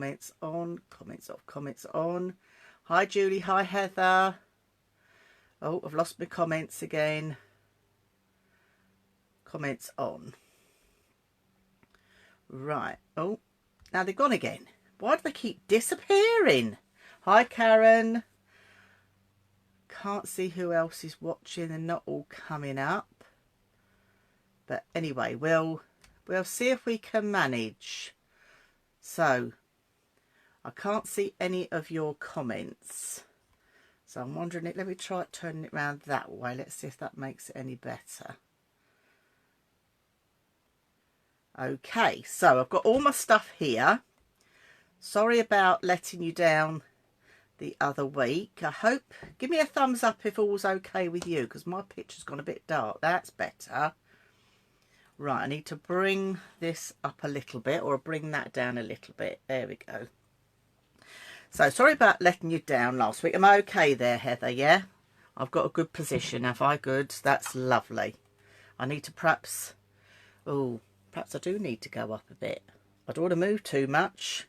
Comments on, comments off, comments on. Hi Julie, hi Heather. Oh, I've lost my comments again. Comments on. Right. Oh, now they're gone again. Why do they keep disappearing? Hi Karen. Can't see who else is watching. They're not all coming up. But anyway, we'll see if we can manage. So, I can't see any of your comments. So I'm wondering, let me try turning it around that way. Let's see if that makes it any better. Okay, so I've got all my stuff here. Sorry about letting you down the other week. I hope, give me a thumbs up if all's okay with you, because my picture's gone a bit dark. That's better. Right, I need to bring this up a little bit, or bring that down a little bit. There we go. So, sorry about letting you down last week. Am I okay there, Heather? Yeah? I've got a good position. Have I? Good. That's lovely. I need to perhaps... Oh, perhaps I do need to go up a bit. I don't want to move too much.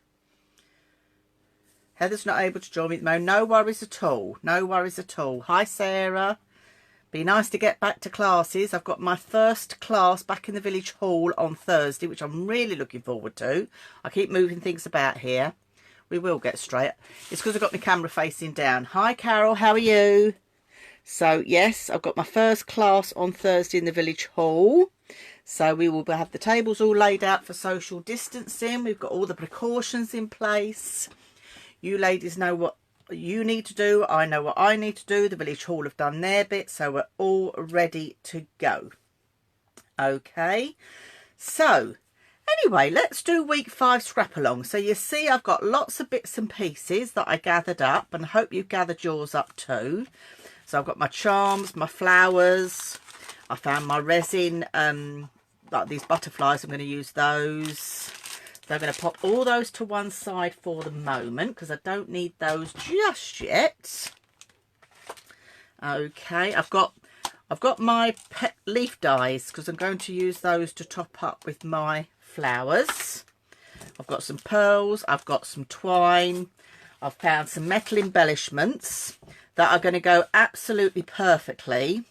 Heather's not able to join me at the moment. No worries at all. No worries at all. Hi, Sarah. Be nice to get back to classes. I've got my first class back in the village hall on Thursday, which I'm really looking forward to. I keep moving things about here. We will get straight. It's because I've got my camera facing down. Hi, Carol. How are you? So, yes, I've got my first class on Thursday in the village hall. So, we will have the tables all laid out for social distancing. We've got all the precautions in place. You ladies know what you need to do. I know what I need to do. The village hall have done their bit. So, we're all ready to go. Okay. So... Anyway, let's do week 5 scrap along. So you see I've got lots of bits and pieces that I gathered up, and I hope you've gathered yours up too. So I've got my charms, my flowers. I found my resin, like these butterflies. I'm going to use those. So I'm going to pop all those to one side for the moment because I don't need those just yet. Okay, I've got my pet leaf dies because I'm going to use those to top up with my flowers. I've got some pearls, I've got some twine, I've found some metal embellishments that are going to go absolutely perfectly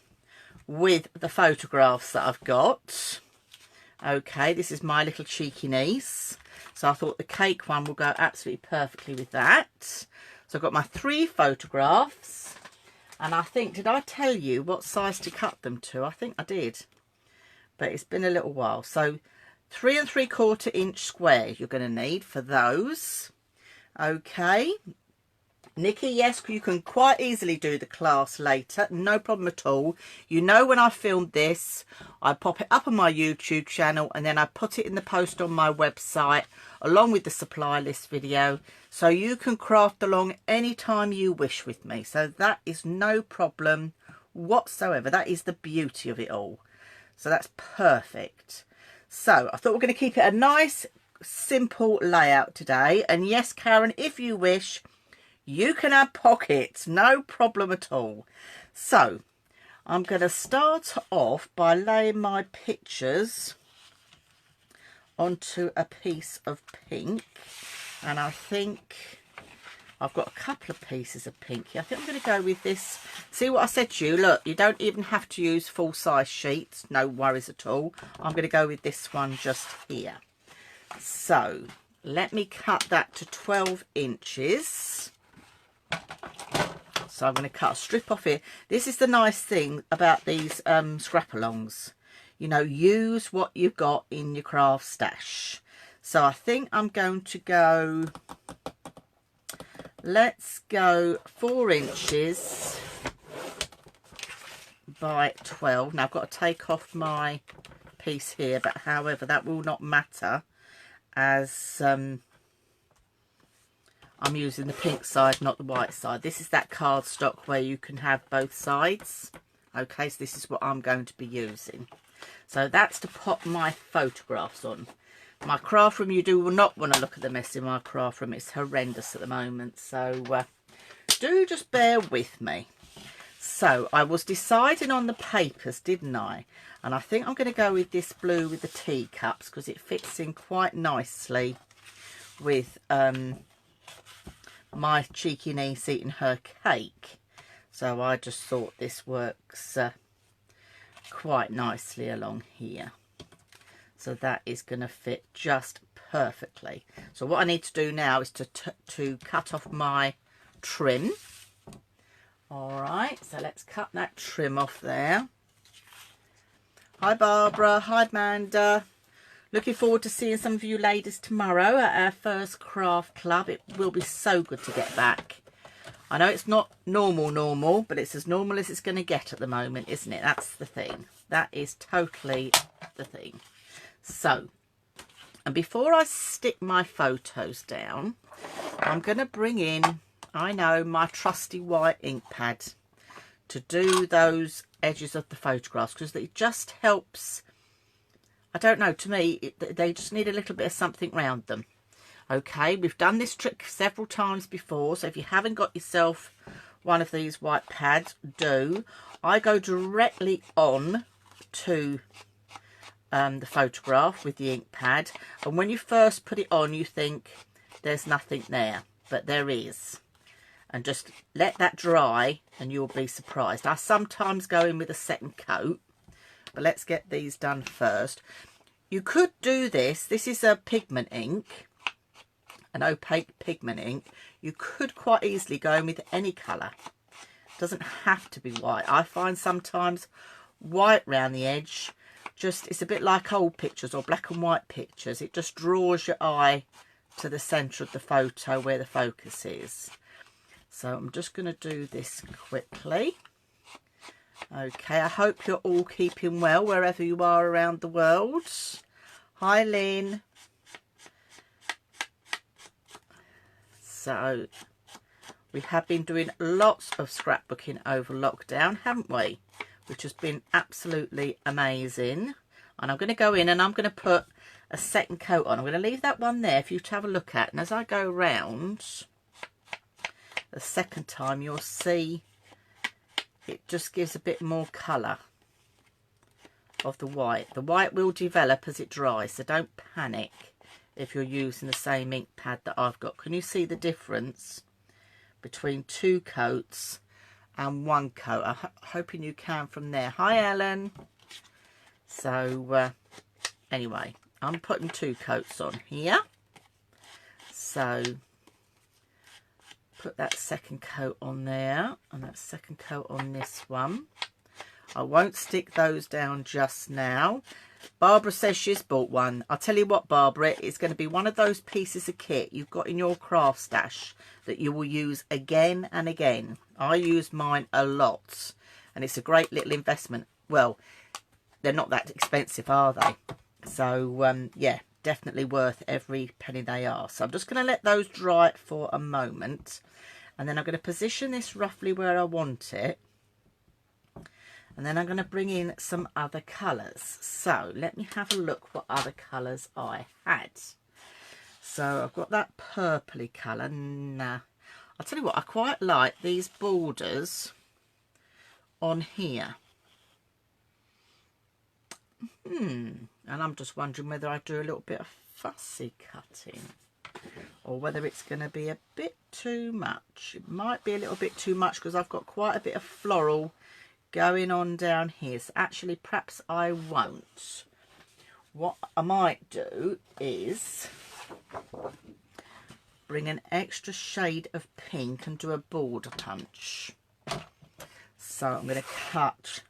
with the photographs that I've got. Okay, this is my little cheeky niece, so I thought the cake one will go absolutely perfectly with that. So I've got my 3 photographs, and I think, did I tell you what size to cut them to? I think I did, but it's been a little while. So 3 3/4 inch squares you're going to need for those. Okay. Nikki, yes, you can quite easily do the class later. No problem at all. You know, when I filmed this, I pop it up on my YouTube channel and then I put it in the post on my website along with the supply list video. So you can craft along anytime you wish with me. So that is no problem whatsoever. That is the beauty of it all. So that's perfect. So I thought we're going to keep it a nice, simple layout today. And yes, Karen, if you wish, you can add pockets. No problem at all. So I'm going to start off by laying my pictures onto a piece of pink. And I think I've got a couple of pieces of pink here. I think I'm going to go with this. See what I said to you? Look, you don't even have to use full-size sheets. No worries at all. I'm going to go with this one just here. So, let me cut that to 12 inches. So, I'm going to cut a strip off here. This is the nice thing about these scrap-alongs. You know, use what you've got in your craft stash. So, I think I'm going to go... Let's go 4 inches by 12. Now I've got to take off my piece here, but however that will not matter as I'm using the pink side, not the white side. This is that cardstock where you can have both sides. Okay, so this is what I'm going to be using. So that's to pop my photographs on. My craft room, you do not want to look at the mess in my craft room. It's horrendous at the moment. So do just bear with me. So I was deciding on the papers, didn't I? And I think I'm going to go with this blue with the teacups because it fits in quite nicely with my cheeky niece eating her cake. So I just thought this works quite nicely along here. So that is going to fit just perfectly. So what I need to do now is to cut off my trim. All right, so let's cut that trim off there. Hi Barbara, hi Amanda. Looking forward to seeing some of you ladies tomorrow at our first craft club. It will be so good to get back. I know it's not normal, but it's as normal as it's going to get at the moment, isn't it? That's the thing. That is totally the thing. So, and before I stick my photos down, I'm going to bring in, I know, my trusty white ink pad to do those edges of the photographs, because it just helps. I don't know, to me, they just need a little bit of something round them. Okay, we've done this trick several times before, so if you haven't got yourself one of these white pads, do. I go directly on to the photograph with the ink pad, and when you first put it on you think there's nothing there, but there is. And just let that dry and you'll be surprised. I sometimes go in with a second coat, but let's get these done first. You could do this. This is a pigment ink, an opaque pigment ink. You could quite easily go in with any colour. It doesn't have to be white. I find sometimes white round the edge, just, it's a bit like old pictures or black and white pictures. It just draws your eye to the centre of the photo where the focus is. So I'm just going to do this quickly. Okay, I hope you're all keeping well wherever you are around the world. Hi Lynn. So we have been doing lots of scrapbooking over lockdown, haven't we? Which has been absolutely amazing. And I'm going to go in and I'm going to put a second coat on. I'm going to leave that one there for you to have a look at. And as I go round the second time, you'll see it just gives a bit more colour of the white. The white will develop as it dries, so don't panic if you're using the same ink pad that I've got. Can you see the difference between two coats and one coat? I'm hoping you can from there. Hi Ellen. So anyway, I'm putting two coats on here. So put that second coat on there and that second coat on this one. I won't stick those down just now. Barbara says she's bought one. I'll tell you what, Barbara, it's going to be one of those pieces of kit you've got in your craft stash that you will use again and again. I use mine a lot and it's a great little investment. Well, they're not that expensive, are they? So yeah, definitely worth every penny they are. So I'm just going to let those dry for a moment, and then I'm going to position this roughly where I want it, and then I'm going to bring in some other colours. So let me have a look what other colours I had. So I've got that purpley colour. Nah, I'll tell you what, I quite like these borders on here. And I'm just wondering whether I do a little bit of fussy cutting or whether it's going to be a bit too much. It might be a little bit too much because I've got quite a bit of floral going on down here. So actually perhaps I won't. What I might do is bring an extra shade of pink and do a border punch. So I'm going to cut,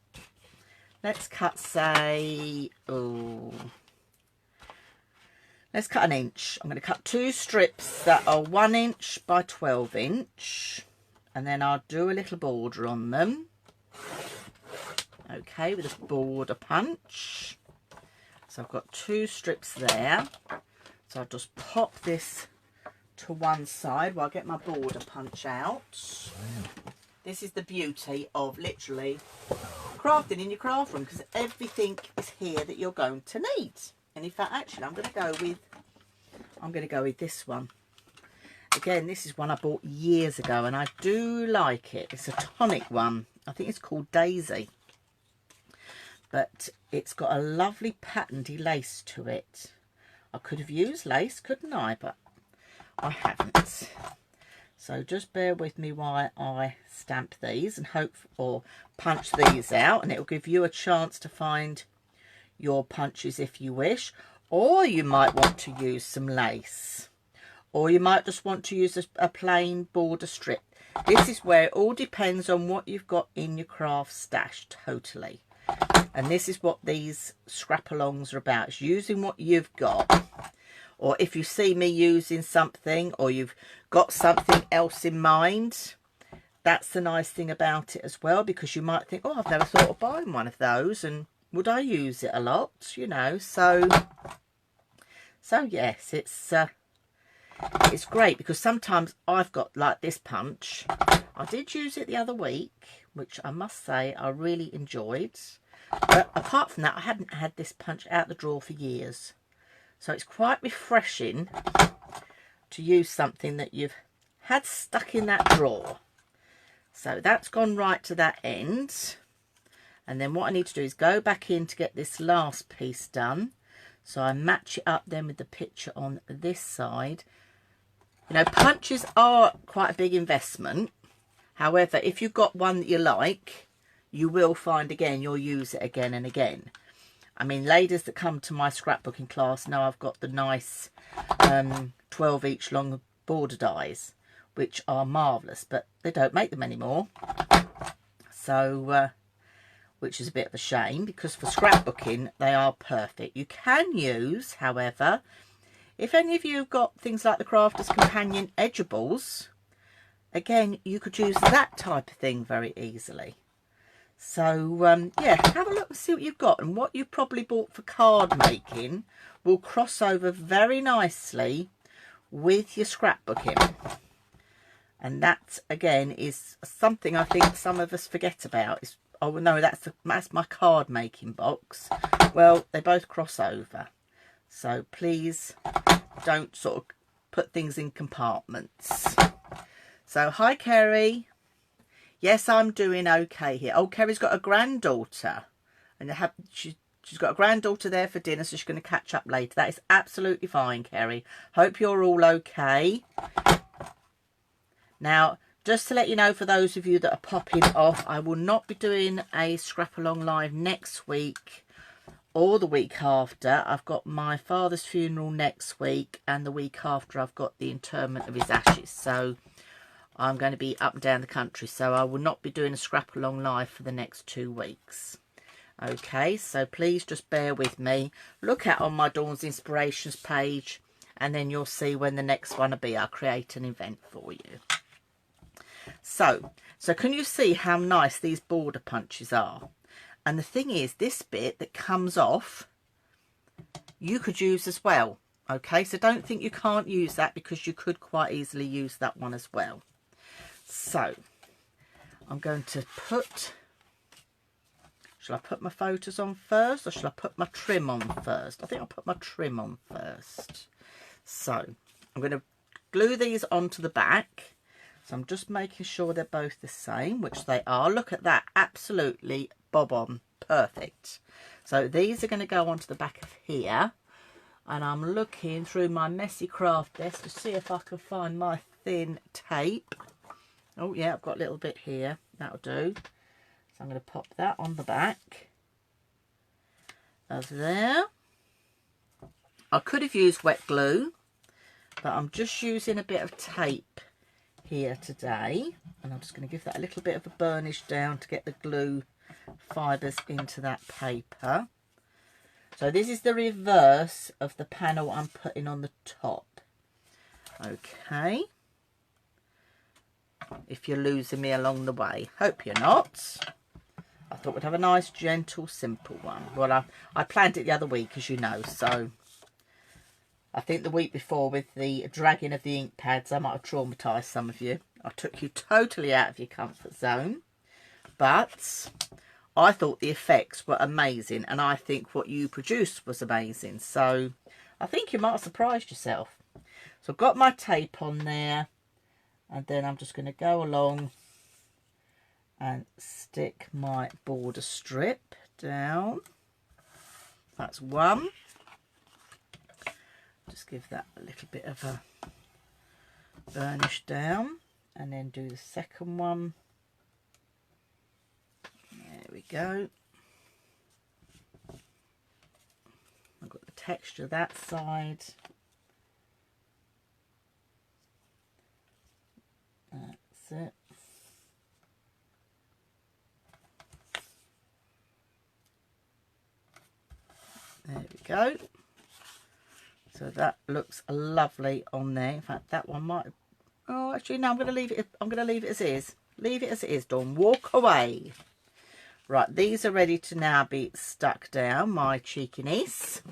let's cut, say, let's cut an inch. I'm going to cut two strips that are 1 inch by 12 inch, and then I'll do a little border on them. Okay, with a border punch. So I've got two strips there. So I'll just pop this to one side while I get my border punch out. This is the beauty of literally crafting in your craft room, because everything is here that you're going to need. And in fact, actually, I'm going to go with this one. Again, this is one I bought years ago, and I do like it. It's a tonic one. I think it's called Daisy, but it's got a lovely patterned lace to it. I could have used lace, couldn't I? But I haven't. So just bear with me while I stamp these and hope, or punch these out, and it will give you a chance to find your punches if you wish. Or you might want to use some lace, or you might just want to use a plain border strip. This is where it all depends on what you've got in your craft stash, totally. And this is what these scrap-alongs are about. It's using what you've got. Or if you see me using something, or you've got something else in mind, that's the nice thing about it as well, because you might think, oh, I've never thought of buying one of those, and would I use it a lot, you know? So yes, it's great, because sometimes I've got like this punch. I did use it the other week, which I must say I really enjoyed. But apart from that, I hadn't had this punch out the drawer for years. So it's quite refreshing to use something that you've had stuck in that drawer. So that's gone right to that end. And then what I need to do is go back in to get this last piece done. So I match it up then with the picture on this side. You know, punches are quite a big investment. However, if you've got one that you like, you will find again, you'll use it again and again. I mean, ladies that come to my scrapbooking class know I've got the nice 12 each long border dies, which are marvellous, but they don't make them anymore. So, which is a bit of a shame, because for scrapbooking, they are perfect. You can use, however, if any of you have got things like the Crafter's Companion edgeables, again, you could use that type of thing very easily. So, yeah, have a look and see what you've got. And what you probably bought for card making will cross over very nicely with your scrapbooking. And that, again, is something I think some of us forget about. Is, oh, no, that's my card making box. Well, they both cross over. So please don't sort of put things in compartments. So, hi, Kerry. Yes, I'm doing okay here. Oh, Kerry's got a granddaughter. And she's got a granddaughter there for dinner, so she's going to catch up later. That is absolutely fine, Kerry. Hope you're all okay. Now, just to let you know, for those of you that are popping off, I will not be doing a scrap-along live next week or the week after. I've got my father's funeral next week, and the week after I've got the interment of his ashes. So I'm going to be up and down the country, so I will not be doing a scrap-along live for the next 2 weeks. Okay, so please just bear with me. Look out on my Dawn's Inspirations page, and then you'll see when the next one will be. I'll create an event for you. So can you see how nice these border punches are? And the thing is, this bit that comes off, you could use as well. Okay, so don't think you can't use that, because you could quite easily use that one as well. So I'm going to put, shall I put my photos on first, or shall I put my trim on first? I think I'll put my trim on first. So I'm going to glue these onto the back. So I'm just making sure they're both the same, which they are. Look at that, absolutely bob on, perfect. So these are going to go onto the back of here, and I'm looking through my messy craft desk to see if I can find my thin tape. Oh yeah, I've got a little bit here, that'll do. So I'm going to pop that on the back of there. I could have used wet glue, but I'm just using a bit of tape here today, and I'm just going to give that a little bit of a burnish down to get the glue fibres into that paper. So this is the reverse of the panel I'm putting on the top. Okay, if you're losing me along the way, hope you're not. I thought we'd have a nice, gentle, simple one. Well, I planned it the other week, as you know, so I think the week before with the dragging of the ink pads, I might have traumatised some of you. I took you totally out of your comfort zone. But I thought the effects were amazing, and I think what you produced was amazing. So I think you might have surprised yourself. So I've got my tape on there, and then I'm just going to go along and stick my border strip down. That's one. Just give that a little bit of a burnish down, and then do the second one. There we go. I've got the texture that side. That's it. There we go. So that looks lovely on there. In fact, that one might. Oh, actually, no. I'm going to leave it. I'm going to leave it as is. Leave it as it is, Dawn. Walk away. Right, these are ready to now be stuck down, my cheeky niece.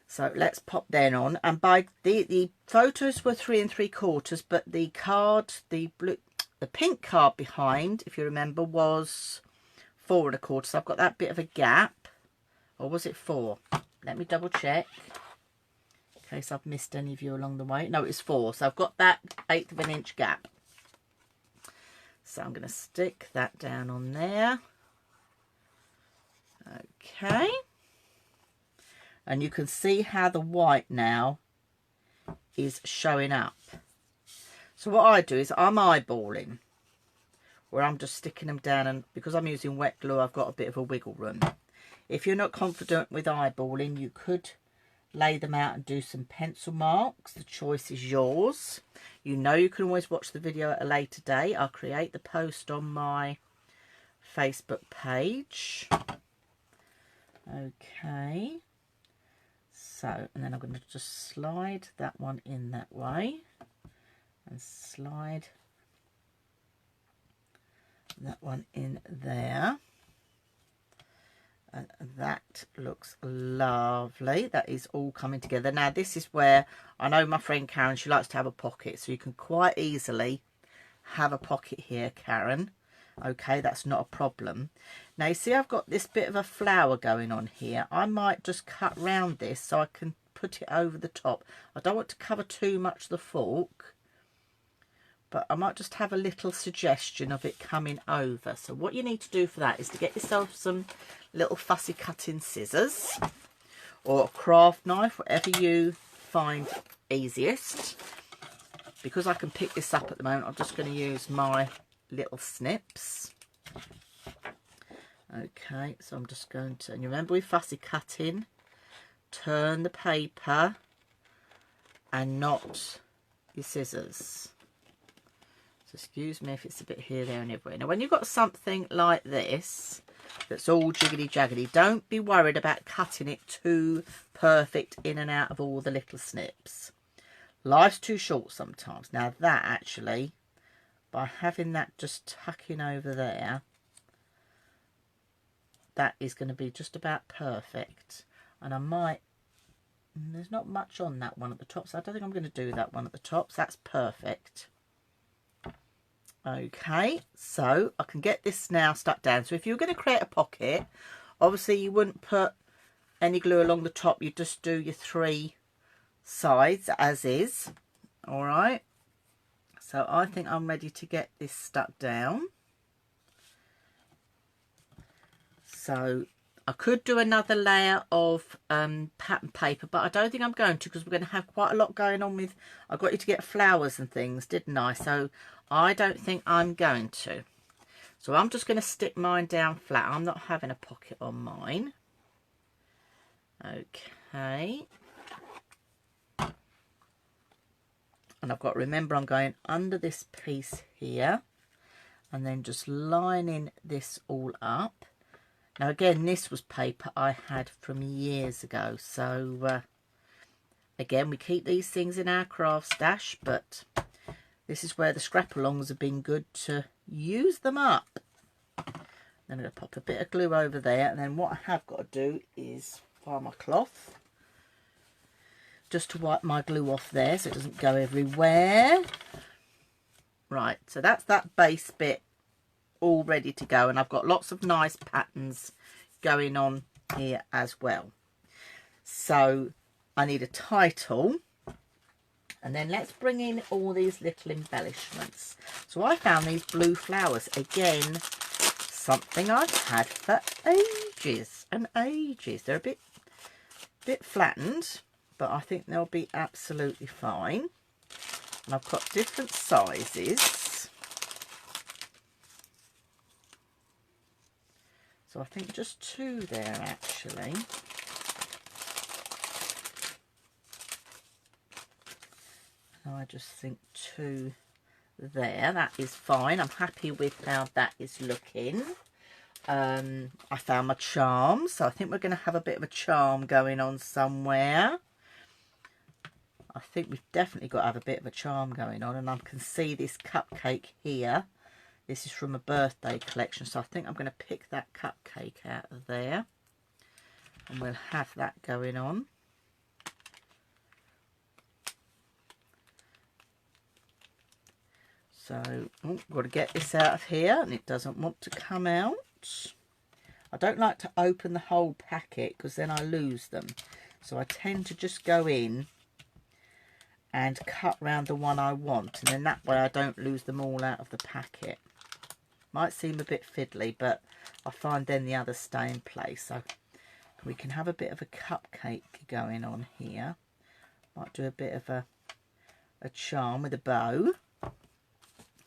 So let's pop them on. And by the photos were 3 3/4, but the card, the pink card behind, if you remember, was 4 1/4. So I've got that bit of a gap. Or was it 4? Let me double check. In case I've missed any of you along the way. No, it's 4. So I've got that 1/8 of an inch gap. So I'm going to stick that down on there. Okay. And you can see how the white now is showing up. So what I do is I'm eyeballing, where I'm just sticking them down, and because I'm using wet glue, I've got a bit of a wiggle room. If you're not confident with eyeballing, you could lay them out and do some pencil marks. The choice is yours. You know, you can always watch the video at a later date. I'll create the post on my Facebook page. Okay. So, and then I'm going to just slide that one in that way. And slide that one in there. And that looks lovely. That is all coming together. Now this is where I know my friend Karen, she likes to have a pocket, so you can quite easily have a pocket here, Karen. Okay, that's not a problem. Now you see I've got this bit of a flower going on here. I might just cut round this so I can put it over the top. I don't want to cover too much of the fork, but I might just have a little suggestion of it coming over. So what you need to do for that is to get yourself some little fussy cutting scissors or a craft knife, whatever you find easiest. Because I can pick this up at the moment, I'm just going to use my little snips. Okay, so I'm just going to, and you remember with fussy cutting, turn the paper and not your scissors. So excuse me if it's a bit here, there and everywhere. Now when you've got something like this that's all jiggly jaggedy, don't be worried about cutting it too perfect in and out of all the little snips. Life's too short sometimes. Now that actually, by having that just tucking over there, that is going to be just about perfect. And I might, there's not much on that one at the top, so I don't think I'm going to do that one at the top. So that's perfect. Okay, so I can get this now stuck down. So if you're going to create a pocket, obviously you wouldn't put any glue along the top. You just do your 3 sides as is. All right. So I think I'm ready to get this stuck down. So I could do another layer of pattern paper, but I don't think I'm going to, because we're going to have quite a lot going on with, I got you to get flowers and things, didn't I? So I don't think I'm going to. So I'm just going to stick mine down flat. I'm not having a pocket on mine. Okay. And I've got to remember I'm going under this piece here and then just lining this all up. Now again, this was paper I had from years ago. So again, we keep these things in our craft stash, but this is where the scrap-alongs have been good to use them up. Then I'm going to pop a bit of glue over there, and then what I have got to do is find my cloth just to wipe my glue off there so it doesn't go everywhere. Right, so that's that base bit all ready to go, and I've got lots of nice patterns going on here as well. So I need a title, and then let's bring in all these little embellishments. So I found these blue flowers, again something I've had for ages and ages. They're a bit flattened, but I think they'll be absolutely fine. And I've got different sizes. So I think just 2 there actually. And I just think 2 there. That is fine. I'm happy with how that is looking. I found my charms, so I think we're going to have a bit of a charm going on somewhere. I think we've definitely got to have a bit of a charm going on, and I can see this cupcake here. This is from a birthday collection, so I think I'm going to pick that cupcake out of there, and we'll have that going on. So, I've got to get this out of here, and it doesn't want to come out. I don't like to open the whole packet because then I lose them. So I tend to just go in and cut round the one I want, and then that way I don't lose them all out of the packet. Might seem a bit fiddly, but I find then the others stay in place. So we can have a bit of a cupcake going on here. Might do a bit of a charm with a bow.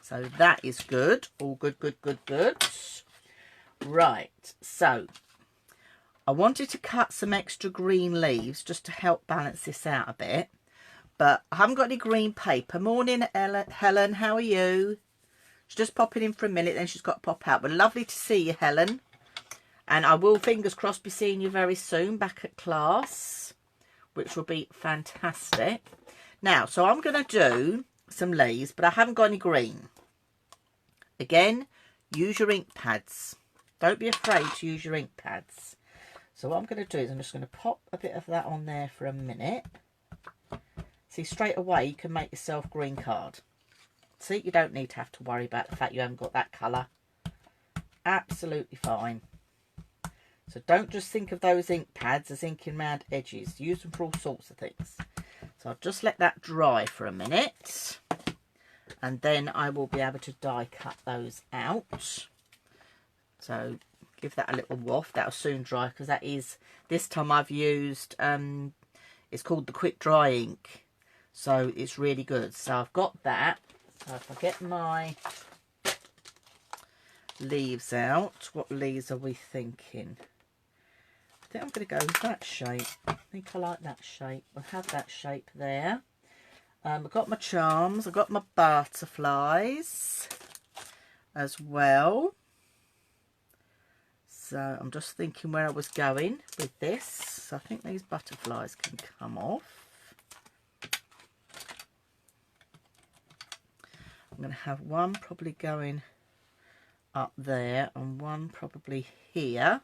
So that is good. All good, good, good, good. Right, so I wanted to cut some extra green leaves just to help balance this out a bit. But I haven't got any green paper. Morning, Helen. How are you? She's just popping in for a minute, then she's got to pop out. But lovely to see you, Helen. And I will, fingers crossed, be seeing you very soon back at class, which will be fantastic. Now, so I'm going to do some leaves, but I haven't got any green. Again, use your ink pads. Don't be afraid to use your ink pads. So what I'm going to do is I'm just going to pop a bit of that on there for a minute. See, straight away you can make yourself green card. See, you don't need to have to worry about the fact you haven't got that colour. Absolutely fine. So don't just think of those ink pads as inking round edges. Use them for all sorts of things. So I'll just let that dry for a minute. And then I will be able to die cut those out. So give that a little waft. That'll soon dry because that is, this time I've used, it's called the quick dry ink. So it's really good. So I've got that. So if I get my leaves out, what leaves are we thinking? I think I'm going to go with that shape. I think I like that shape. We'll have that shape there. I've got my charms. I've got my butterflies as well. So I'm just thinking where I was going with this. So I think these butterflies can come off. I'm going to have one probably going up there and one probably here.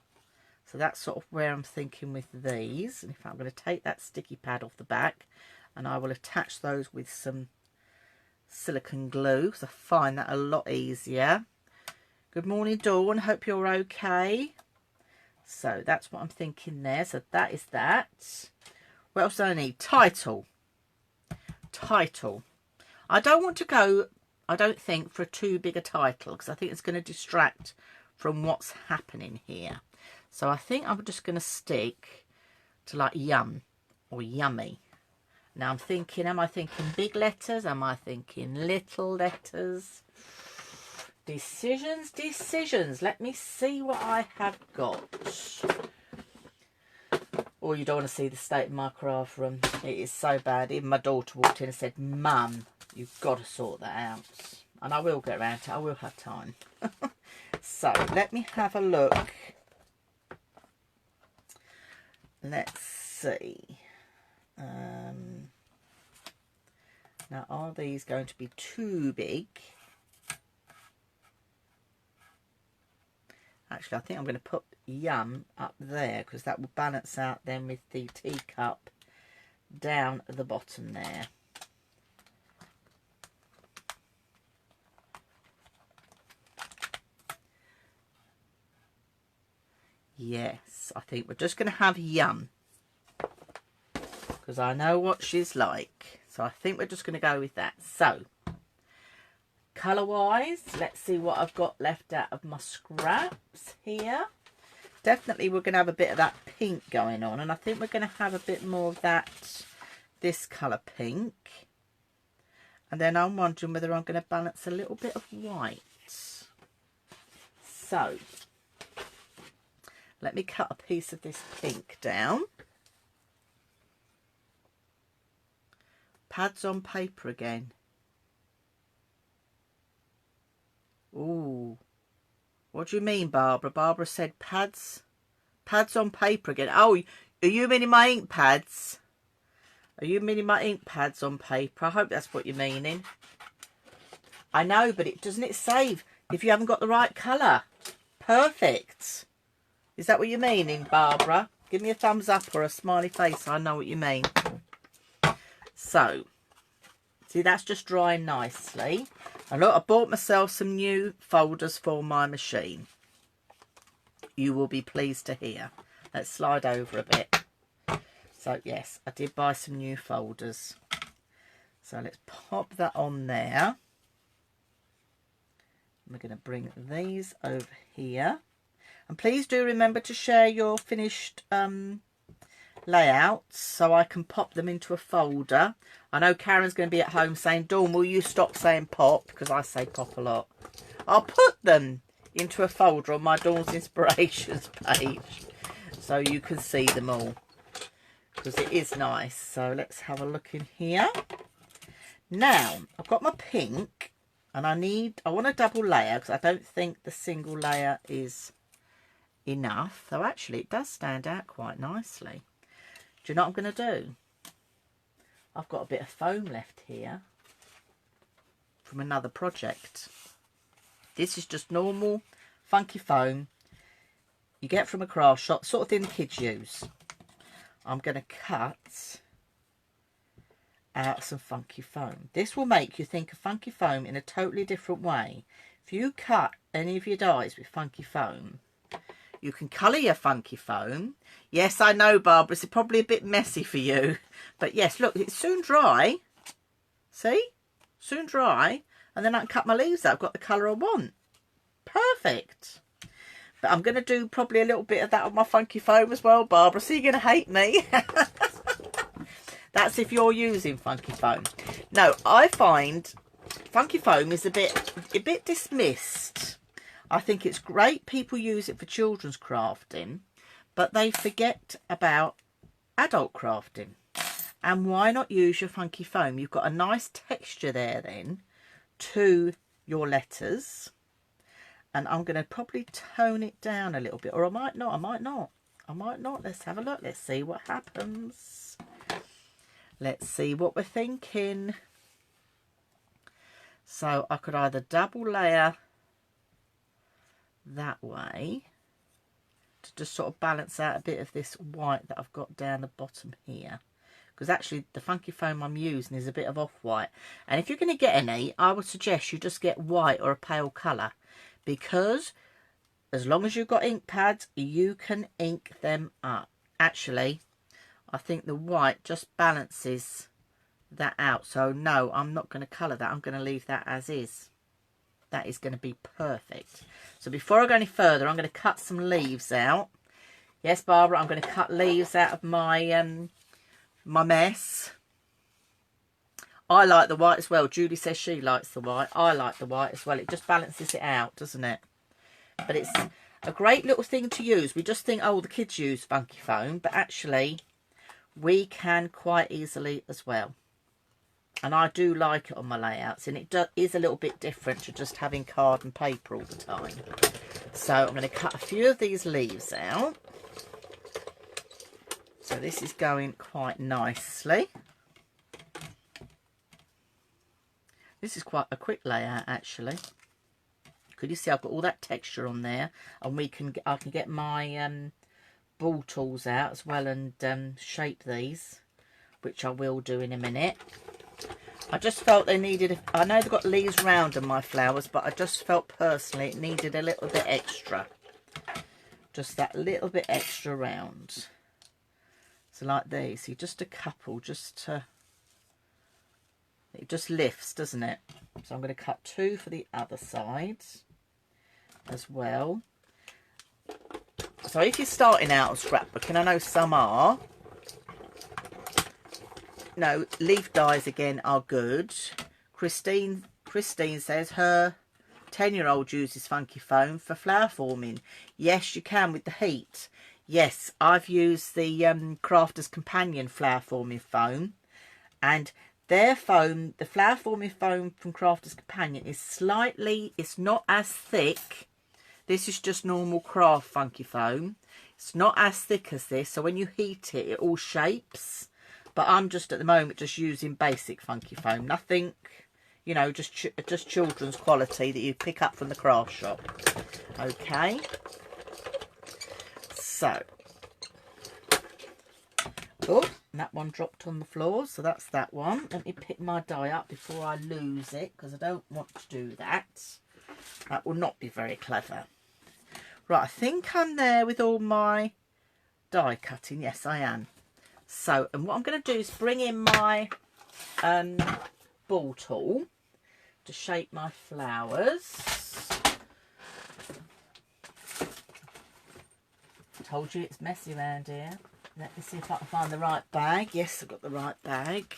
So that's sort of where I'm thinking with these. And in fact, I'm going to take that sticky pad off the back and I will attach those with some silicone glue because I find that a lot easier. Good morning, Dawn. Hope you're okay. So that's what I'm thinking there. So that is that. What else do I need? Title. Title. I don't want to go, I don't think, for too big a title because I think it's going to distract from what's happening here. So I think I'm just going to stick to like yum or yummy. Now I'm thinking, am I thinking big letters? Am I thinking little letters? Decisions, decisions. Let me see what I have got. Or you don't want to see the state of my craft room. It is so bad. Even my daughter walked in and said, Mum, you've got to sort that out. And I will get around to it. I will have time. So let me have a look. Let's see. Now, are these going to be too big? Actually, I think I'm going to put yum up there because that will balance out then with the teacup down at the bottom there. Yes, I think we're just going to have yum because I know what she's like. So I think we're just going to go with that. So, colour-wise, let's see what I've got left out of my scraps here. Definitely we're going to have a bit of that pink going on. And I think we're going to have a bit more of that, this colour pink. And then I'm wondering whether I'm going to balance a little bit of white. So, let me cut a piece of this pink down. Pads on paper again. Ooh. What do you mean, Barbara? Barbara said pads on paper again. Oh, are you meaning my ink pads? Are you meaning my ink pads on paper? I hope that's what you're meaning. I know, but doesn't it save if you haven't got the right colour? Perfect. Is that what you're meaning, Barbara? Give me a thumbs up or a smiley face. I know what you mean. So, see, that's just drying nicely. And look, I bought myself some new folders for my machine. You will be pleased to hear. Let's slide over a bit. So, yes, I did buy some new folders. So, let's pop that on there. We're going to bring these over here. And please do remember to share your finished layouts so I can pop them into a folder. I know Karen's going to be at home saying, Dawn, will you stop saying pop? Because I say pop a lot. I'll put them into a folder on my Dawn's Inspirations page so you can see them all. Because it is nice. So let's have a look in here. Now, I've got my pink. And I want a double layer because I don't think the single layer is enough. Though actually it does stand out quite nicely. Do you know what I'm going to do? I've got a bit of foam left here from another project. This is just normal funky foam you get from a craft shop, sort of thing the kids use. I'm going to cut out some funky foam. This will make you think of funky foam in a totally different way. If you cut any of your dies with funky foam, you can colour your funky foam. Yes, I know, Barbara, it's probably a bit messy for you. But yes, look, it's soon dry. See? Soon dry. And then I can cut my leaves out. I've got the colour I want. Perfect. But I'm going to do probably a little bit of that on my funky foam as well, Barbara. So you're going to hate me. That's if you're using funky foam. No, I find funky foam is a bit dismissed. I think it's great people use it for children's crafting, but they forget about adult crafting. And why not use your funky foam? You've got a nice texture there then to your letters. And I'm going to probably tone it down a little bit. Or I might not, I might not. I might not. Let's have a look. Let's see what happens. Let's see what we're thinking. So I could either double layer that way to just sort of balance out a bit of this white that I've got down the bottom here. Because actually the funky foam I'm using is a bit of off-white. And if you're going to get any, I would suggest you just get white or a pale colour. Because as long as you've got ink pads, you can ink them up. Actually, I think the white just balances that out. So no, I'm not going to colour that. I'm going to leave that as is. That is going to be perfect. So before I go any further, I'm going to cut some leaves out. Yes, Barbara, I'm going to cut leaves out of my my mess. I like the white as well. Julie says she likes the white. I like the white as well. It just balances it out, doesn't it? But it's a great little thing to use. We just think, oh, the kids use funky foam. But actually, we can quite easily as well. And I do like it on my layouts. And it is a little bit different to just having card and paper all the time. So I'm going to cut a few of these leaves out. So this is going quite nicely. This is quite a quick layout actually. Could you see I've got all that texture on there, and I can get my ball tools out as well and shape these, which I will do in a minute. I just felt they needed, I know they've got leaves round on my flowers, but I just felt personally it needed a little bit extra. Just that little bit extra round. So like these, see, just a couple, just to, it just lifts, doesn't it? So I'm going to cut two for the other side as well. So if you're starting out on scrapbooking, I know some are. No, leaf dies again are good. Christine says her 10-year-old uses funky foam for flower forming. Yes, you can with the heat. Yes, I've used the Crafter's Companion flower forming foam, and their foam, the flower forming foam from Crafter's Companion, is slightly, it's not as thick. This is just normal craft funky foam. It's not as thick as this, so when you heat it, it all shapes. But I'm just at the moment just using basic funky foam, nothing, you know, just children's quality that you pick up from the craft shop. Okay, so, oh, that one dropped on the floor, so that's that one. Let me pick my die up before I lose it, because I don't want to do that. That will not be very clever. Right, I think I'm there with all my die cutting. Yes, I am. So, and what I'm going to do is bring in my ball tool to shape my flowers. I told you it's messy around here. Let me see if I can find the right bag. Yes, I've got the right bag.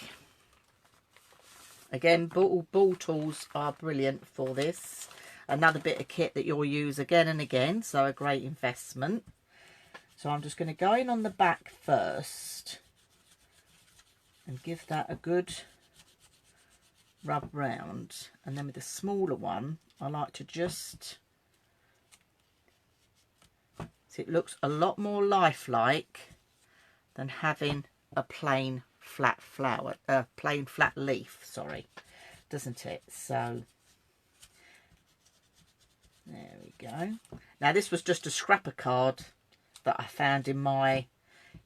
Again, ball tools are brilliant for this. Another bit of kit that you'll use again and again, so a great investment. So I'm just going to go in on the back first and give that a good rub round. And then with the smaller one, I like to just... see, it looks a lot more lifelike than having a plain flat flower, plain flat leaf, sorry, doesn't it? So... there we go. Now this was just a scrapper card that I found in my,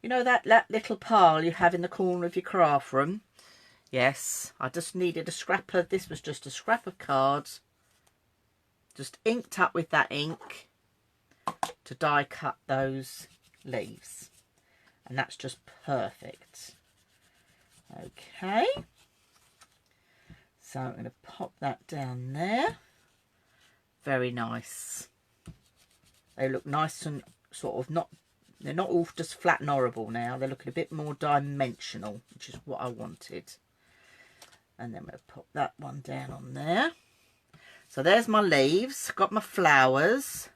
you know, that little pile you have in the corner of your craft room. Yes, I just needed a scrapper. This was just a scrap of cards, just inked up with that ink to die cut those leaves. And that's just perfect. Okay. So I'm going to pop that down there. Very nice. They look nice and sort of not, they're not all just flat and horrible now. They're looking a bit more dimensional, which is what I wanted. And then we'll pop that one down on there. So there's my leaves, got my flowers,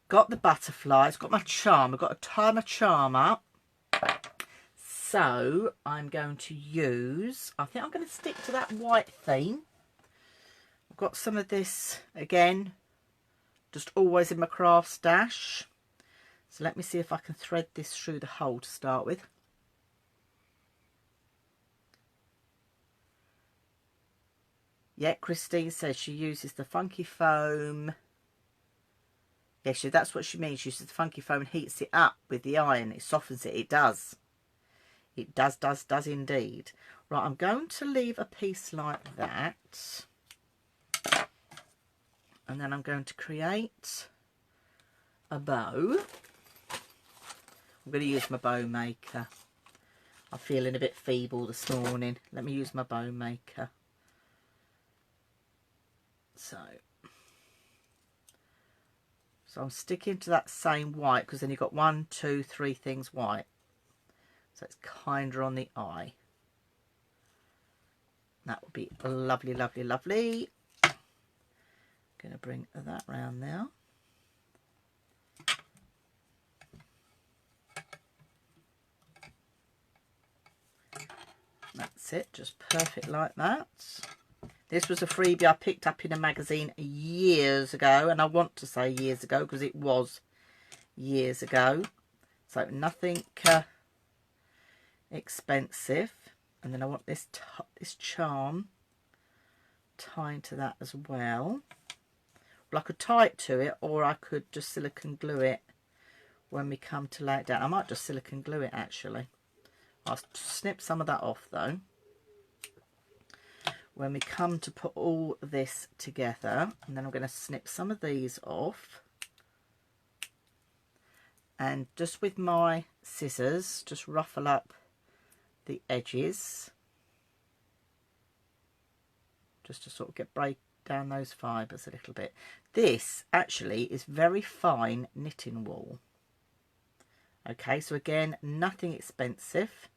got the butterflies, got my charm. I've got to tie my charm up. So I'm going to use, I think I'm going to stick to that white theme. I've got some of this again, just always in my craft stash. So let me see if I can thread this through the hole to start with. Yeah, Christine says she uses the funky foam. Yes, yeah, that's what she means. She uses the funky foam and heats it up with the iron. It softens it. It does. It does indeed. Right, I'm going to leave a piece like that. And then I'm going to create a bow. I'm going to use my bow maker. I'm feeling a bit feeble this morning. Let me use my bow maker. So I'm sticking to that same white, because then you've got 1, 2, 3 things white. So it's kinder on the eye. That would be lovely, lovely, lovely. Going to bring that round now. That's it, just perfect like that. This was a freebie I picked up in a magazine years ago, and I want to say years ago because it was years ago. So nothing expensive. And then I want this charm tied to that as well. Well, I could tie it to it, or I could just silicone glue it when we come to lay it down. I might just silicone glue it actually. I'll snip some of that off though. When we come to put all this together, and then I'm going to snip some of these off. And just with my scissors, just ruffle up the edges. Just to sort of break down those fibres a little bit. This actually is very fine knitting wool. Okay, so again, nothing expensive.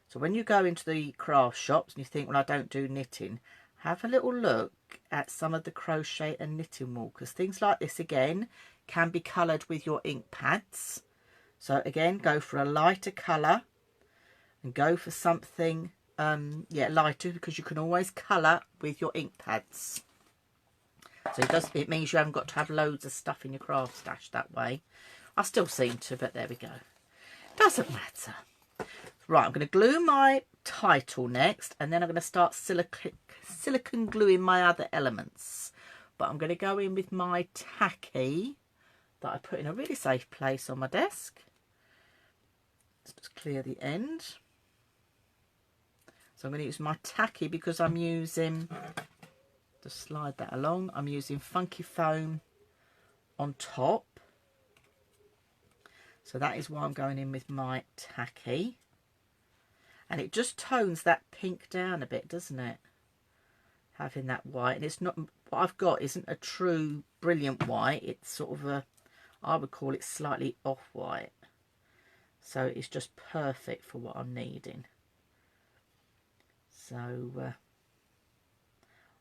So when you go into the craft shops and you think, well, I don't do knitting, have a little look at some of the crochet and knitting wool, because things like this again can be coloured with your ink pads. So again, go for a lighter colour and go for something lighter, because you can always colour with your ink pads. So it means you haven't got to have loads of stuff in your craft stash that way. I still seem to, but there we go. Doesn't matter. Right, I'm going to glue my title next, and then I'm going to start silicone gluing my other elements. But I'm going to go in with my tacky that I put in a really safe place on my desk. Let's just clear the end. So I'm going to use my tacky because I'm using, just slide that along, I'm using Funky Foam on top. So that is why I'm going in with my tacky. And it just tones that pink down a bit, doesn't it? Having that white. And it's not, what I've got isn't a true brilliant white. It's sort of a, I would call it slightly off-white. So it's just perfect for what I'm needing. So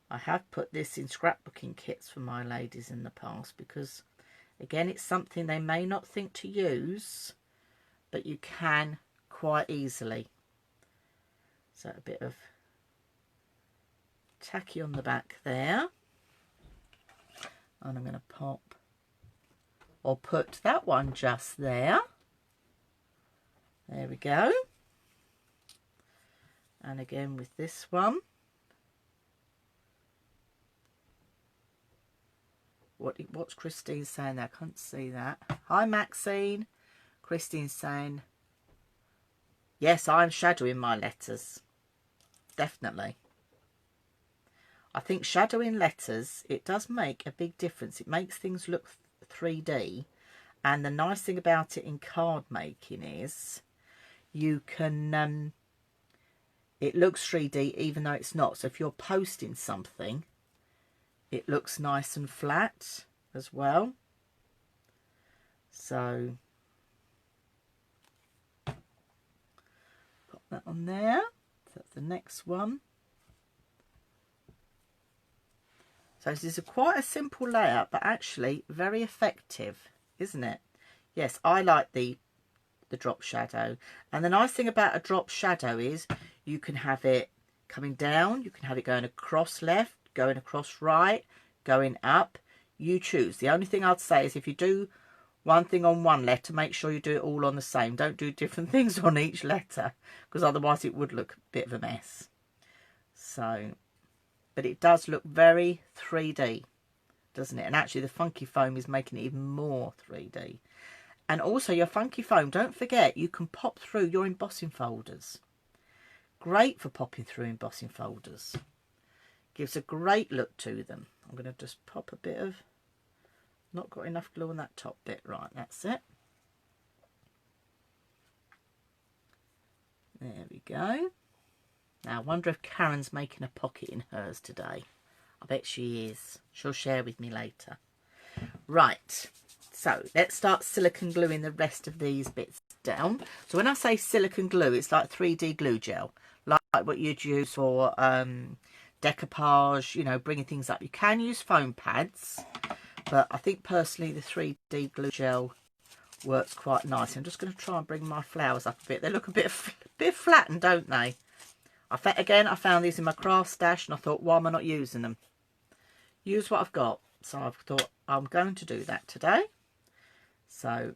I have put this in scrapbooking kits for my ladies in the past, because again, it's something they may not think to use, but you can quite easily. So a bit of tacky on the back there, and I'm going to pop or put that one just there. There we go. And again with this one, what's Christine saying there? I can't see that. Hi Maxine. Christine's saying, yes, I'm shadowing my letters. Definitely. I think shadowing letters, it does make a big difference. It makes things look 3D. And the nice thing about it in card making is you can, it looks 3D even though it's not. So if you're posting something, it looks nice and flat as well. So pop that on there. That's the next one. So this is quite a simple layout, but actually very effective, isn't it? Yes, I like the drop shadow. And the nice thing about a drop shadow is you can have it coming down, you can have it going across left, going across right, going up. You choose. The only thing I'd say is if you do one thing on one letter, make sure you do it all on the same. Don't do different things on each letter, because otherwise it would look a bit of a mess. So, but it does look very 3D, doesn't it? And actually the Funky Foam is making it even more 3D. And also your Funky Foam, don't forget, you can pop through your embossing folders. Great for popping through embossing folders. Gives a great look to them. I'm going to just pop a bit of, not got enough glue on that top bit. Right, that's it. There we go. Now I wonder if Karen's making a pocket in hers today. I bet she is. She'll share with me later. Right, so let's start silicone gluing the rest of these bits down. So when I say silicone glue, it's like 3D glue gel, like what you'd use for decoupage, you know, bringing things up. You can use foam pads, but I think personally the 3D glue gel works quite nice. I'm just going to try and bring my flowers up a bit. They look a bit flattened, don't they? I found these in my craft stash and I thought, why am I not using them? Use what I've got. So I've thought I'm going to do that today. So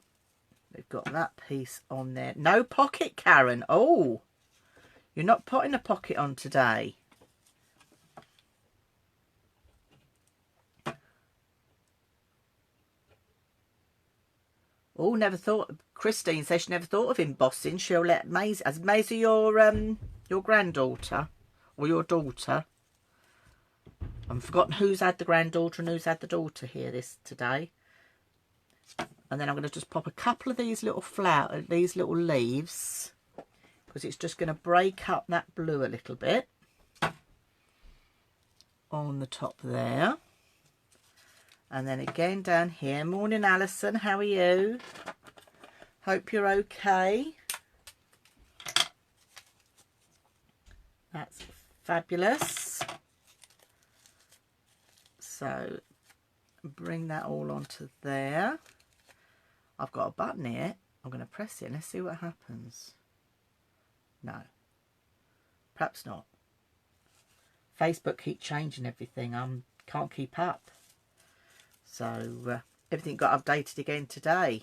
we've got that piece on there. No pocket, Karen. Oh, you're not putting a pocket on today. Oh, never thought. Christine says she never thought of embossing. She'll let Maisie. As Maisie, your granddaughter or your daughter? I've forgotten who's had the granddaughter and who's had the daughter here today. And then I'm going to just pop a couple of these little leaves, because it's just going to break up that blue a little bit on the top there. And then again down here. Morning, Alison. How are you? Hope you're okay. That's fabulous. So bring that all onto there. I've got a button here. I'm going to press it and let's see what happens. No, perhaps not. Facebook keep changing everything. Can't keep up. So everything got updated again today.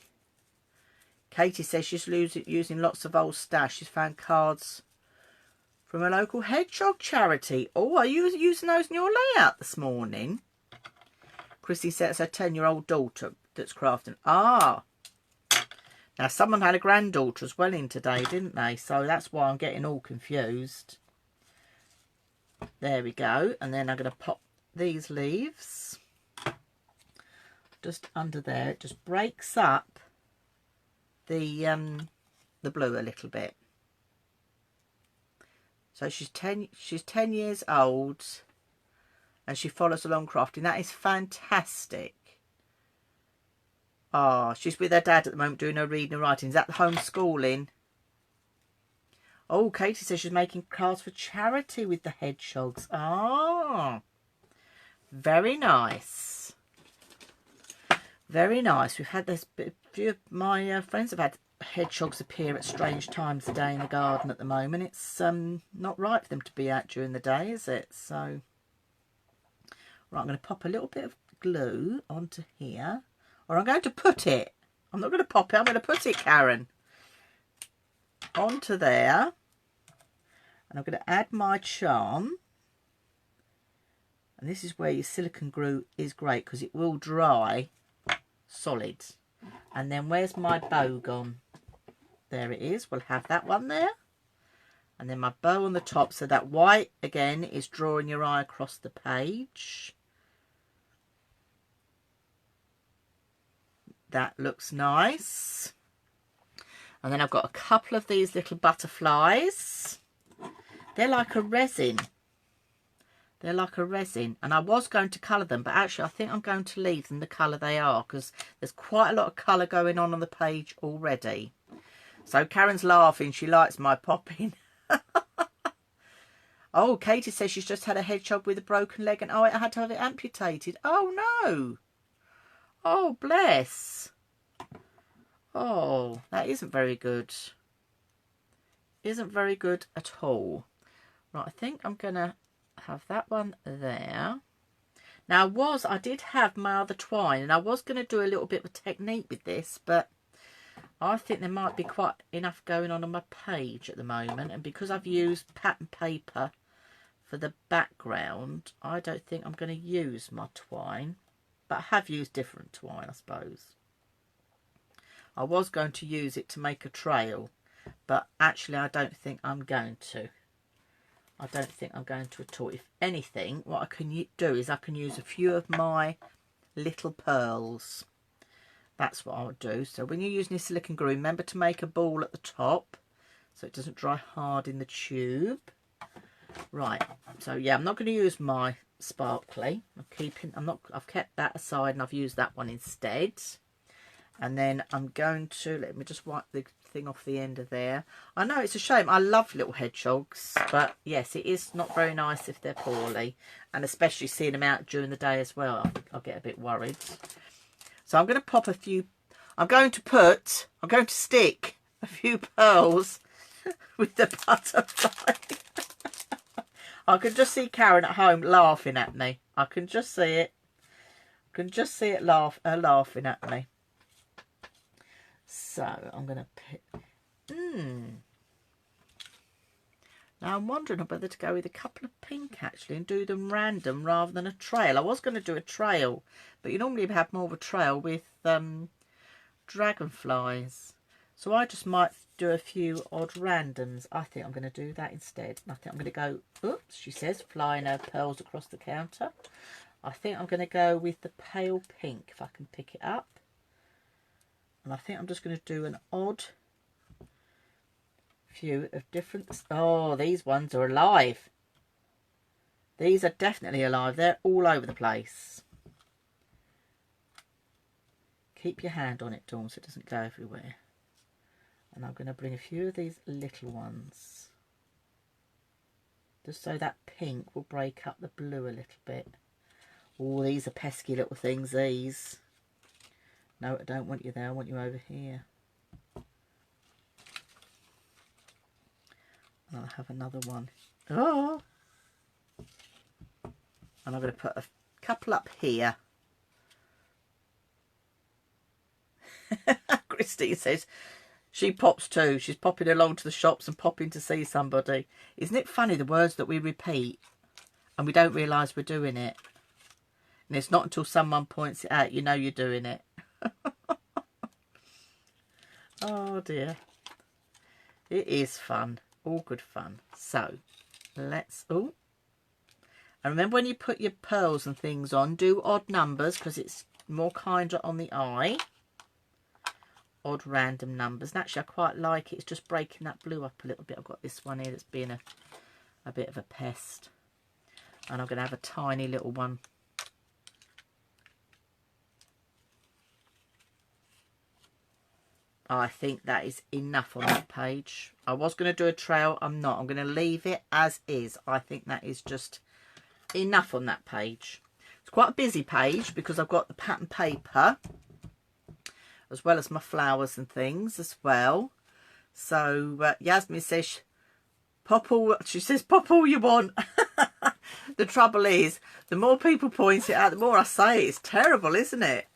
Katie says she's using lots of old stash. She's found cards from a local hedgehog charity. Oh, are you using those in your layout this morning? Chrissy says her 10-year-old daughter that's crafting. Ah, now someone had a granddaughter as well in today, didn't they? So that's why I'm getting all confused. There we go. And then I'm going to pop these leaves just under there. It just breaks up the blue a little bit. So she's 10 years old and she follows along crafting. That is fantastic. Ah, she's with her dad at the moment doing her reading and writing. Is that the homeschooling? Oh, Katie says she's making cards for charity with the hedgehogs. Ah, very nice. Very nice. We've had this, a few of my friends have had hedgehogs appear at strange times of day in the garden at the moment. It's not right for them to be out during the day, is it? So, right, I'm going to pop a little bit of glue onto here. Or I'm going to put it. I'm not going to pop it. I'm going to put it, Karen. Onto there. And I'm going to add my charm. And this is where your silicone glue is great because it will dry solid. And then where's my bow gone? There it is. We'll have that one there. And then my bow on the top. So that white, again, is drawing your eye across the page. That looks nice. And then I've got a couple of these little butterflies. They're like a resin. They're like a resin. And I was going to colour them, but actually I think I'm going to leave them the colour they are because there's quite a lot of colour going on the page already. So Karen's laughing. She likes my popping. Oh, Katie says she's just had a hedgehog with a broken leg and it had to have it amputated. Oh, no. Oh, bless. Oh, that isn't very good. Isn't very good at all. Right, I think I'm going to have that one there. Now, I did have my other twine, and I was going to do a little bit of a technique with this, but I think there might be quite enough going on my page at the moment, and because I've used pattern paper for the background, I don't think I'm going to use my twine. But I have used different twine, I suppose. I was going to use it to make a trail, but actually I don't think I'm going to. I don't think I'm going to at all. If anything, what I can do is I can use a few of my little pearls. That's what I'll do. So when you're using your silicone glue, remember to make a ball at the top so it doesn't dry hard in the tube. Right, so yeah, I'm not going to use my sparkly. I've kept that aside and I've used that one instead. And then I'm going to, let me just wipe the thing off the end of there. I know it's a shame. I love little hedgehogs, but yes, it is not very nice if they're poorly, and especially seeing them out during the day as well. I'll get a bit worried. So I'm going to pop a few. I'm going to stick a few pearls with the butterfly. I can just see Karen at home laughing at me. I can just see it. I can just see it laughing at me. So I'm going to pick. Now I'm wondering whether to go with a couple of pink actually and do them random rather than a trail. I was going to do a trail, but you normally have more of a trail with dragonflies. So I just might do a few odd randoms. I think I'm going to do that instead. I think I'm going to go, oops, she says, flying her pearls across the counter. I think I'm going to go with the pale pink if I can pick it up. And I think I'm just going to do an odd few of different. Oh, these ones are alive. These are definitely alive. They're all over the place. Keep your hand on it, Dawn, so it doesn't go everywhere. And I'm going to bring a few of these little ones. Just so that pink will break up the blue a little bit. Oh, these are pesky little things, these. No, I don't want you there. I want you over here. I'll have another one. Oh! And I'm going to put a couple up here. Christine says she pops too. She's popping along to the shops and popping to see somebody. Isn't it funny, the words that we repeat and we don't realise we're doing it? And it's not until someone points it out you know you're doing it. Oh dear. It is fun. All good fun. So let's... Oh. And remember, when you put your pearls and things on, do odd numbers because it's more kinder on the eye. Odd random numbers. And actually I quite like it. It's just breaking that blue up a little bit. I've got this one here that's being a bit of a pest. And I'm going to have a tiny little one. I think that is enough on that page. I was going to do a trail. I'm not. I'm going to leave it as is. I think that is just enough on that page. It's quite a busy page because I've got the pattern paper as well as my flowers and things as well. So Yasmin says, she says, pop all you want. The trouble is, the more people point it out, the more I say it. It's terrible, isn't it?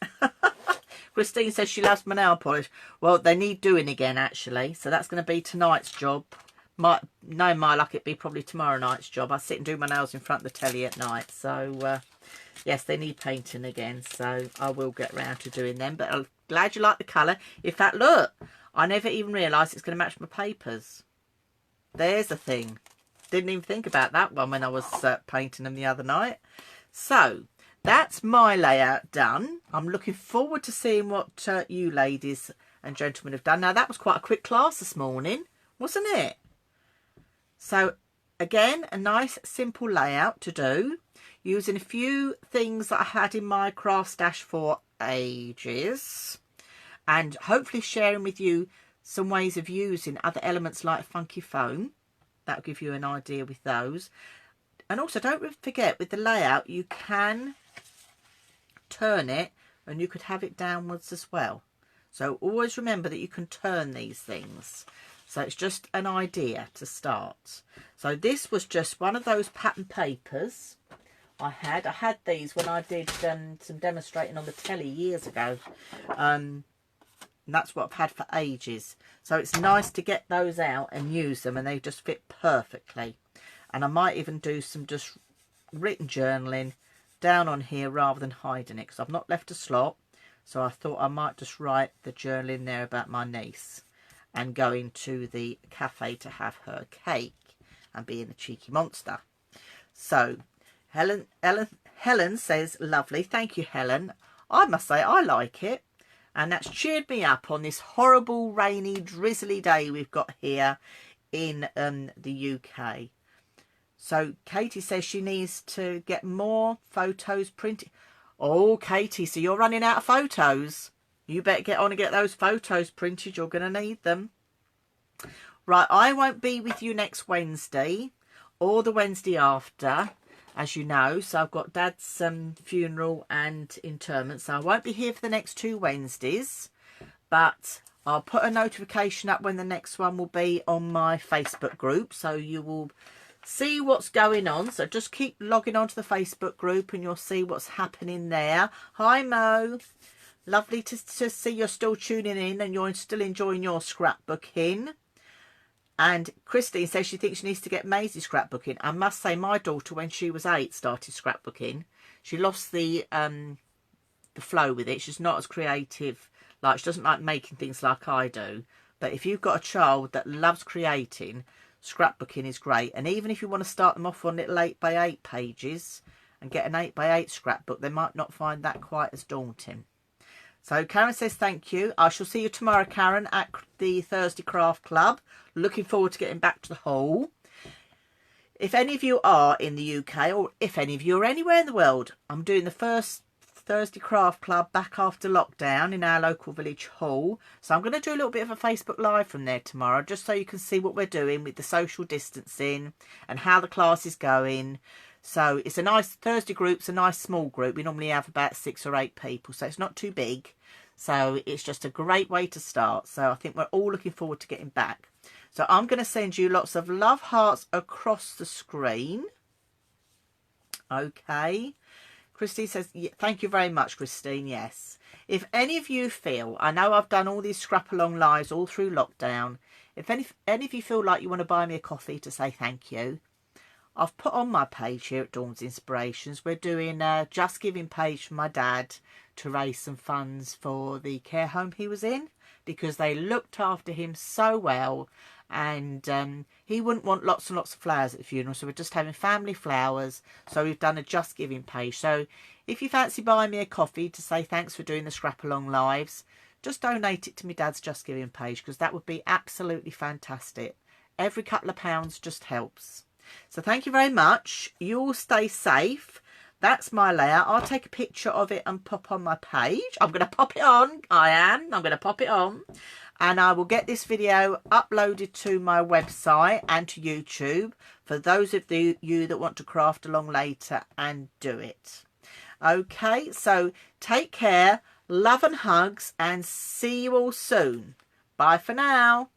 Christine says she loves my nail polish. Well, they need doing again, actually. So that's going to be tonight's job. Knowing my luck, it'd be probably tomorrow night's job. I sit and do my nails in front of the telly at night. So, yes, they need painting again. So I will get round to doing them. But I'm glad you like the colour. In fact, look, I never even realised it's going to match my papers. There's a thing. Didn't even think about that one when I was painting them the other night. So that's my layout done. I'm looking forward to seeing what you ladies and gentlemen have done. Now, that was quite a quick class this morning, wasn't it? So, again, a nice, simple layout to do, using a few things that I had in my craft stash for ages, and hopefully sharing with you some ways of using other elements like funky foam. That'll give you an idea with those. And also, don't forget, with the layout, you can turn it and you could have it downwards as well. So always remember that you can turn these things. So it's just an idea to start. So this was just one of those pattern papers I had. I had these when I did some demonstrating on the telly years ago. And that's what I've had for ages. So it's nice to get those out and use them, and they just fit perfectly. And I might even do some just written journaling down on here rather than hiding it, because I've not left a slot. So I thought I might just write the journal in there about my niece and going to the cafe to have her cake and being a cheeky monster. So Helen says, lovely. Thank you, Helen. I must say I like it. And that's cheered me up on this horrible, rainy, drizzly day we've got here in the UK. So Katie says she needs to get more photos printed. Oh, Katie, so you're running out of photos. You better get on and get those photos printed. You're going to need them. Right, I won't be with you next Wednesday or the Wednesday after, as you know. So I've got Dad's funeral and interment. So I won't be here for the next 2 Wednesdays. But I'll put a notification up when the next one will be on my Facebook group. So you will see what's going on. So just keep logging on to the Facebook group and you'll see what's happening there. Hi, Mo. Lovely to see you're still tuning in and you're still enjoying your scrapbooking. And Christine says she thinks she needs to get Maisie scrapbooking. I must say, my daughter, when she was 8, started scrapbooking. She lost the flow with it. She's not as creative. Like, she doesn't like making things like I do. But if you've got a child that loves creating, scrapbooking is great. And even if you want to start them off on little 8x8 pages and get an 8x8 scrapbook, they might not find that quite as daunting. So Karen says thank you. I shall see you tomorrow, Karen, at the Thursday Craft Club. Looking forward to getting back to the hall. If any of you are in the UK, or if any of you are anywhere in the world, I'm doing the first Thursday Craft Club back after lockdown in our local village hall. So I'm going to do a little bit of a Facebook Live from there tomorrow, just so you can see what we're doing with the social distancing and how the class is going. So it's a nice Thursday group's a nice small group. We normally have about 6 or 8 people, so it's not too big. So it's just a great way to start. So I think we're all looking forward to getting back. So I'm going to send you lots of love hearts across the screen. Okay. Christine says, thank you very much, Christine. Yes. If any of you feel, I know I've done all these scrap along lives all through lockdown. If any of you feel like you want to buy me a coffee to say thank you, I've put on my page here at Dawn's Inspirations. We're doing a Just Giving page for my dad to raise some funds for the care home he was in, because they looked after him so well, and he wouldn't want lots and lots of flowers at the funeral, so we're just having family flowers. So we've done a Just Giving page. So if you fancy buying me a coffee to say thanks for doing the Scrap Along Lives, just donate it to my dad's Just Giving page, because that would be absolutely fantastic. Every couple of pounds just helps. So thank you very much. You all stay safe. That's my layout. I'll take a picture of it and pop on my page. I'm going to pop it on. I'm going to pop it on. And I will get this video uploaded to my website and to YouTube for those of you that want to craft along later and do it. Okay, so take care. Love and hugs, and see you all soon. Bye for now.